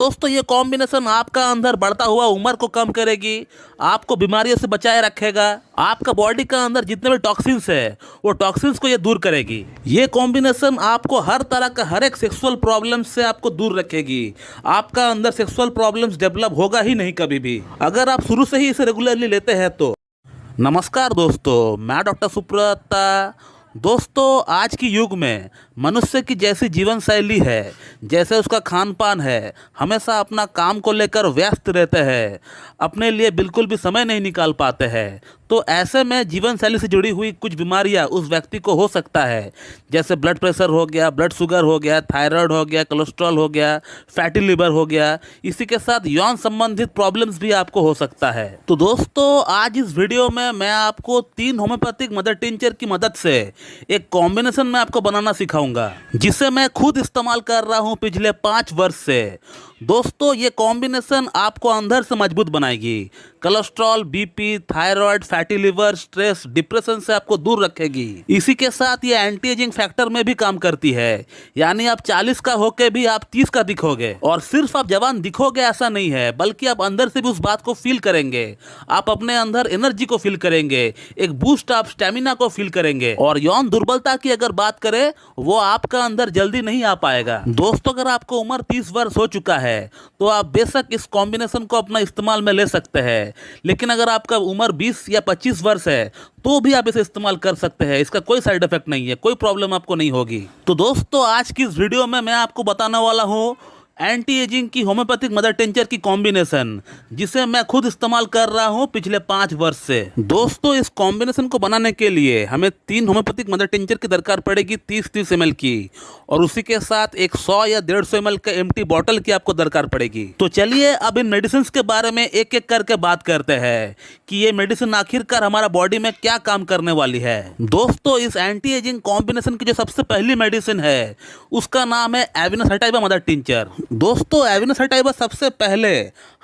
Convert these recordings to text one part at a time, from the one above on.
दोस्तों ये कॉम्बिनेशन आपका अंदर बढ़ता हुआ उम्र को कम करेगी, आपको बीमारियों से बचाए रखेगा, आपका बॉडी का अंदर जितने भी टॉक्सिन्स है वो टॉक्सिन्स को ये दूर करेगी। ये कॉम्बिनेशन आपको हर तरह का हर एक सेक्सुअल प्रॉब्लम्स से आपको दूर रखेगी। आपका अंदर सेक्सुअल प्रॉब्लम्स डेवलप होगा ही नहीं कभी भी, अगर आप शुरू से ही इसे रेगुलरली लेते हैं तो। नमस्कार दोस्तों, मैं डॉक्टर सुब्रता। दोस्तों आज की युग में मनुष्य की जैसी जीवन शैली है, जैसे उसका खान पान है, हमेशा अपना काम को लेकर व्यस्त रहते हैं, अपने लिए बिल्कुल भी समय नहीं निकाल पाते हैं। तो ऐसे में जीवन शैली से जुड़ी हुई कुछ बीमारियां उस व्यक्ति को हो सकता है, जैसे ब्लड प्रेशर हो गया, ब्लड शुगर हो गया, थायराइड हो गया, कोलेस्ट्रॉल हो गया, फैटी लिवर हो गया। इसी के साथ यौन संबंधित प्रॉब्लम्स भी आपको हो सकता है। तो दोस्तों आज इस वीडियो में मैं आपको 3 होम्योपैथिक मदर टिंचर की मदद से एक कॉम्बिनेशन में आपको बनाना सिखाऊंगा, जिसे मैं खुद इस्तेमाल कर रहा हूं पिछले 5 वर्ष से। दोस्तों ये कॉम्बिनेशन आपको अंदर से मजबूत बनाएगी, cholesterol, BP, thyroid, fatty liver, stress, depression से आपको दूर रखेगी। इसी के साथ ये एंटी एजिंग फैक्टर में भी काम करती है, यानी आप 40 का होके भी आप 30 का दिखोगे। और सिर्फ आप जवान दिखोगे ऐसा नहीं है, बल्कि आप अंदर से भी उस बात को फील करेंगे। आप अपने अंदर एनर्जी को फील करेंगे, एक बूस्ट आप स्टेमिना को फील करेंगे। और यौन दुर्बलता की अगर बात करें, वो आपका अंदर जल्दी नहीं आ पाएगा। दोस्तों अगर आपको उम्र 30 वर्ष हो चुका है तो आप बेशक इस कॉम्बिनेशन को अपना इस्तेमाल में ले सकते हैं, लेकिन अगर आपका उम्र 20 या 25 वर्ष है तो भी आप इसे इस्तेमाल कर सकते हैं। इसका कोई साइड इफेक्ट नहीं है, कोई प्रॉब्लम आपको नहीं होगी। तो दोस्तों आज की इस वीडियो में मैं आपको बताने वाला हूँ एंटी एजिंग की होम्योपैथिक मदर टिंचर की कॉम्बिनेशन, जिसे मैं खुद इस्तेमाल कर रहा हूं पिछले 5 वर्ष से। दोस्तों इस कॉम्बिनेशन को बनाने के लिए हमें 3 होम्योपैथिक मदर टिंचर की दरकार पड़ेगी 30-30 ml की, और उसी के साथ एक 100 या 150 ml का एम्प्टी बॉटल की आपको दरकार पड़ेगी। तो चलिए अब इन मेडिसिन के बारे में एक एक करके बात करते हैं कि ये मेडिसिन आखिरकार हमारा बॉडी में क्या काम करने वाली है। दोस्तों इस एंटी एजिंग कॉम्बिनेशन की जो सबसे पहली मेडिसिन है उसका नाम है एविना सटाइवा मदर टिंचर। दोस्तों एविना सटाइवा सबसे पहले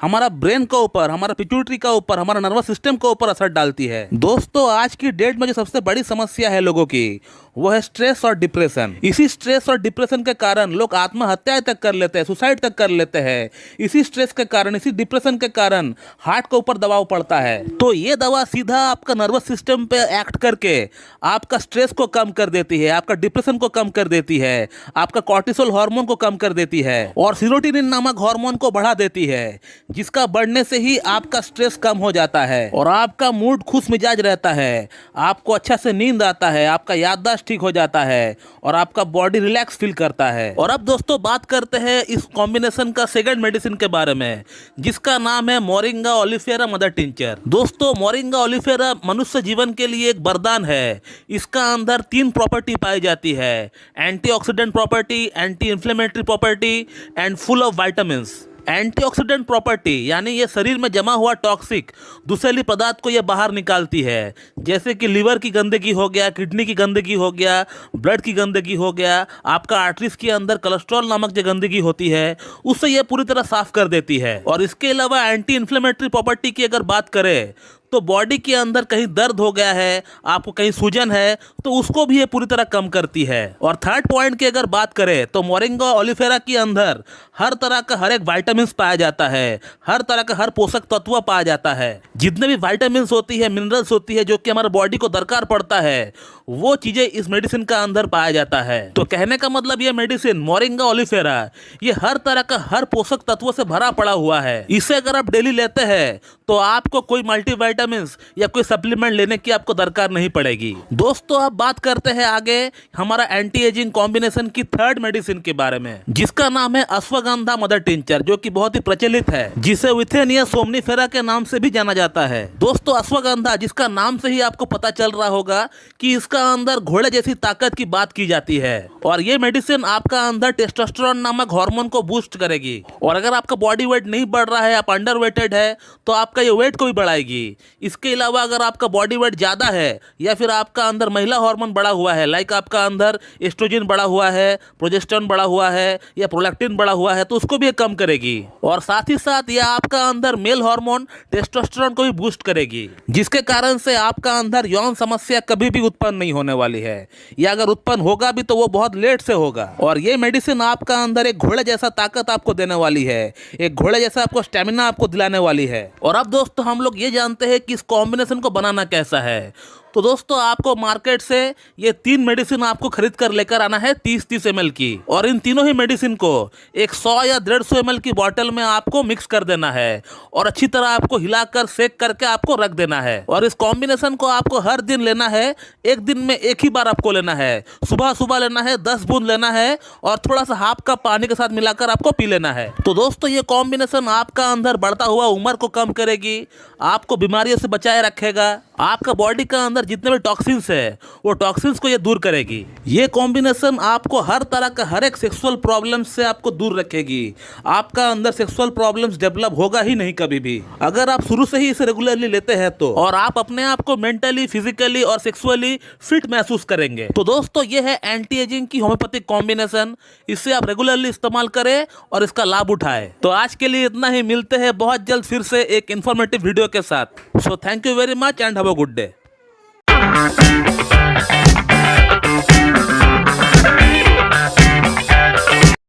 हमारा ब्रेन के ऊपर, हमारा पिट्यूटरी का ऊपर, हमारा नर्वस सिस्टम के ऊपर असर डालती है। दोस्तों आज की डेट में जो सबसे बड़ी समस्या है लोगों की, वो है स्ट्रेस और डिप्रेशन। इसी स्ट्रेस और डिप्रेशन के कारण लोग आत्महत्याएं तक कर लेते हैं, सुसाइड तक कर लेते हैं। इसी स्ट्रेस के कारण, इसी डिप्रेशन के कारण हार्ट के ऊपर दबाव पड़ता है। तो ये दवा सीधा आपका नर्वस सिस्टम पे एक्ट करके आपका स्ट्रेस को कम कर देती है, आपका डिप्रेशन को कम कर देती है, आपका कॉर्टिसोल हार्मोन को कम कर देती है और सेरोटोनिन नामक हार्मोन को बढ़ा देती है, जिसका बढ़ने से ही आपका स्ट्रेस कम हो जाता है और आपका मूड खुश मिजाज रहता है, आपको अच्छा से नींद आता है, आपका याददाश्त ठीक हो जाता है और आपका बॉडी रिलैक्स फील करता है। और अब दोस्तों बात करते हैं इस कॉम्बिनेशन का सेकंड मेडिसिन के बारे में, जिसका नाम है मोरिंगा ओलिफेरा मदर टिंचर। दोस्तों मोरिंगा ओलिफेरा मनुष्य जीवन के लिए एक वरदान है। इसका अंदर 3 प्रॉपर्टी पाई जाती है, antioxidant property, anti inflammatory property and full of vitamins. Antioxidant property यानी ये शरीर में जमा हुआ टॉक्सिक दुशीले पदार्थ को ये बाहर निकालती है, जैसे कि लीवर की गंदगी हो गया, किडनी की गंदगी हो गया, ब्लड की गंदगी हो गया, आपका आर्टरीज के अंदर कोलेस्ट्रॉल नामक जो गंदगी होती है उससे ये पूरी तरह साफ कर देती है। और इसके अलावा एंटी इन्फ्लेमेटरी प्रॉपर्टी की अगर बात करें तो बॉडी के अंदर कहीं दर्द हो गया है, आपको कहीं सूजन है, तो उसको भी ये पूरी तरह कम करती है। और थर्ड पॉइंट की अगर बात करें तो मोरिंगा ओलिफेरा के अंदर हर तरह का हर एक विटामिन्स पाया जाता है, हर तरह का हर पोषक तत्व पाया जाता है। जितने भी विटामिन्स होती है, मिनरल्स होती है जो कि हमारे बॉडी को दरकार पड़ता है, वो चीजें इस मेडिसिन का अंदर पाया जाता है। तो कहने का मतलब ये मेडिसिन मोरिंगा ओलिफेरा ये हर तरह का हर पोषक तत्व से भरा पड़ा हुआ है। इसे अगर आप डेली लेते हैं तो आपको कोई मल्टीविटामिन्स या कोई सप्लीमेंट लेने की आपको दरकार नहीं पड़ेगी। दोस्तों अब बात करते हैं आगे हमारा एंटी एजिंग कॉम्बिनेशन की थर्ड मेडिसिन के बारे में, जिसका नाम है अश्वगंधा मदर टिंचर, जो कि बहुत ही प्रचलित है, जिसे विथेनिया सोमनीफेरा के नाम से भी जाना जाता है। दोस्तों अश्वगंधा, जिसका नाम से ही आपको पता चल रहा होगा कि इसका अंदर घोड़े जैसी ताकत की बात की जाती है, और ये मेडिसिन आपका अंदर टेस्टोस्टेरोन नामक हार्मोन को बूस्ट करेगी। और अगर आपका बॉडी वेट नहीं बढ़ रहा है, आप अंडर वेटेड है, तो आपका आपका ये वेट को भी बढ़ाएगी। इसके अलावा अगर आपका बॉडी वेट ज़्यादा है या फिर आपका अंदर महिला हार्मोन बढ़ा हुआ है, लाइक आपका अंदर एस्ट्रोजन बढ़ा हुआ है, प्रोजेस्टेरोन बढ़ा हुआ है या प्रोलैक्टिन बढ़ा हुआ है, तो उसको भी ये कम करेगी। और साथ ही साथ ये आपका अंदर मेल हार्मोन टेस्टोस्टेरोन को भी बूस्ट करेगी, जिसके कारण से आपका अंदर यौन समस्या कभी भी उत्पन्न नहीं होने वाली है, या अगर उत्पन्न होगा भी तो वो बहुत लेट से होगा। और ये मेडिसिन आपका अंदर एक घोड़े जैसा ताकत आपको देने वाली है, एक घोड़े जैसा आपको स्टेमिना आपको दिलाने वाली है। और अब दोस्तों हम लोग ये जानते हैं कि इस कॉम्बिनेशन को बनाना कैसा है। तो दोस्तों आपको मार्केट से ये 3 मेडिसिन आपको खरीद कर लेकर आना है 30-30 ml की, और इन तीनों ही मेडिसिन को एक 100 या 150 ml की बॉटल में आपको मिक्स कर देना है और अच्छी तरह आपको हिलाकर सेक करके आपको रख देना है। और इस कॉम्बिनेशन को आपको हर दिन लेना है, एक दिन में एक ही बार आपको लेना है। सुबह सुबह लेना है, 10 बूंद लेना है और थोड़ा सा हाफ कप पानी के साथ मिलाकर आपको पी लेना है। तो दोस्तों ये कॉम्बिनेशन आपका अंदर बढ़ता हुआ उम्र को कम करेगी, आपको बीमारियों से बचाए रखेगा, आपका बॉडी का अंदर जितने भी टॉक्सिन्स है वो टॉक्सिन्स को ये दूर करेगी। ये कॉम्बिनेशन आपको हर तरह का हर एक सेक्सुअल प्रॉब्लम से आपको दूर रखेगी। आपका अंदर सेक्सुअल प्रॉब्लम्स डेवलप होगा ही नहीं कभी भी, अगर आप शुरू से ही इसे रेगुलरली लेते हैं तो। और आप अपने आप को मेंटली, फिजिकली और सेक्सुअली फिट महसूस करेंगे। तो दोस्तों ये है एंटी एजिंग की होम्योपैथिक कॉम्बिनेशन, इसे आप रेगुलरली इस्तेमाल करें और इसका लाभ उठाएं। तो आज के लिए इतना ही, मिलते हैं बहुत जल्द फिर से एक इंफॉर्मेटिव वीडियो के साथ। So thank you very much and have a good day.